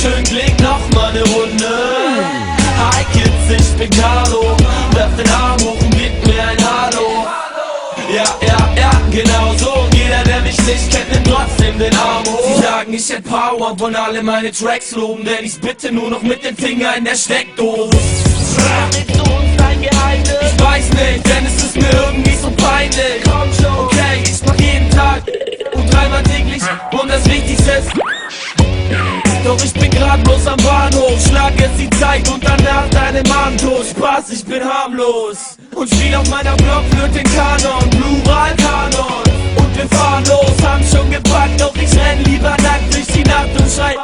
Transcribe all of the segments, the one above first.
schön klingt, noch mal ne Runde. Hi Kids, ich bin Carlo, werf den Arm hoch und gib mir ein Hallo. Ja, genau so. Jeder, der mich nicht kennt, nimmt trotzdem den Arm hoch. Sie sagen, ich hätt Power, wollen alle meine Tracks loben, denn ich bitte nur noch mit dem Finger in der Steckdose. Verrätst du uns dein Geheimnis? Ich weiß nicht, denn es ist mir irgendwie so peinlich. Komm schon, okay, ich mach jeden Tag und dreimal täglich und das Wichtigste ist, doch ich bin grad bloß am Bahnhof. Schlag jetzt die Zeit und danach deine Manto. Spaß, ich bin harmlos und spiel auf meiner Blockflöte den Kanon, Pluralkanon. Und wir fahren los, haben schon gepackt, doch ich renn lieber nackt durch die Nacht und schrei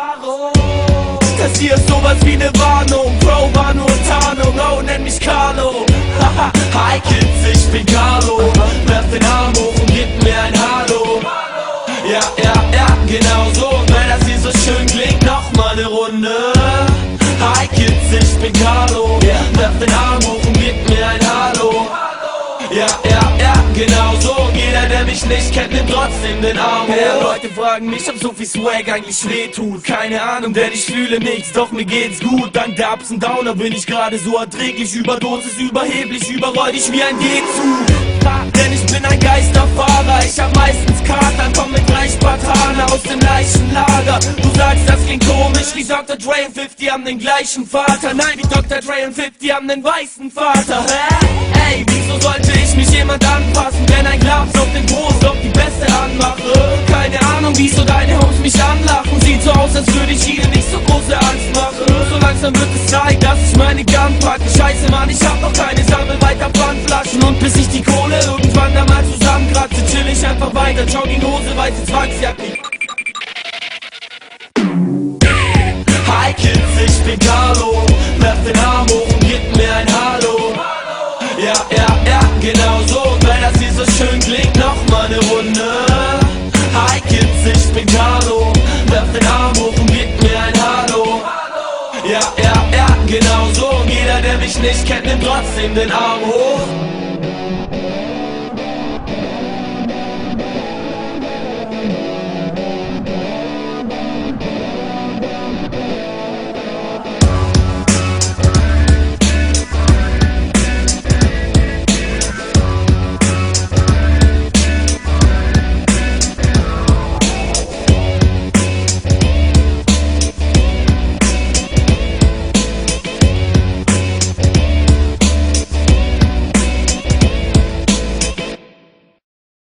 das hier ist sowas wie ne Warnung. Bro, war nur Tarnung, oh, nenn mich Carlo. Haha, hi Kids, ich bin Carlo, werf den Arm hoch und gib mir ein Hallo. Ja, genau so. Weil das hier so schön klingt, noch mal ne Runde. Hi Kids, ich bin Carlo, werf den Arm hoch und gib mir ein Hallo. Ja, genau so. Jeder, der mich nicht kennt, nimmt trotzdem den Arm hoch. Ja, Leute fragen mich, ob so viel Swag eigentlich wehtut. Keine Ahnung, denn ich fühle nichts, doch mir geht's gut. Dank der Ups und Downer bin ich gerade so erträglich. Überdosis, überheblich, überroll dich wie ein G-Zug. Denn ich bin ein Geisterfahrer, ich hab meistens Kater, komm mit 3 Spartaner aus dem Leichenlager. Du sagst, das klingt komisch, wie Dr. Dre und 50 haben den gleichen Vater. Nein, wie Dr. Dre und 50 haben den weißen Vater. Ey, wieso sollte ich mich jemand anpassen, wenn ein Glas auf den Brust auf die Beste anmache? Keine Ahnung, wieso deine Homies mich anlachen. Sieht so aus, als würde ich ihnen nicht so große Angst machen. So langsam wird es Zeit, dass ich meine Gun packe. Scheiße, Mann, ich hab noch keine, sammel weiter Pfandflaschen. Und bis ich die Kohle irgendwann da mal zusammenkratze, chill ich einfach weiter. Jogginghose, weiße Zwangsjacke. Hi Kids, ich bin Carlo, werf den Arm hoch und gib mir ein Hallo. Ja, genau so. Weil das hier so schön klingt, noch mal ne Runde. Hi Kids, ich bin Carlo, werf den Arm hoch und gib mir ein Hallo. Ja, genau so. Jeder, der mich nicht kennt, nimmt trotzdem den Arm hoch.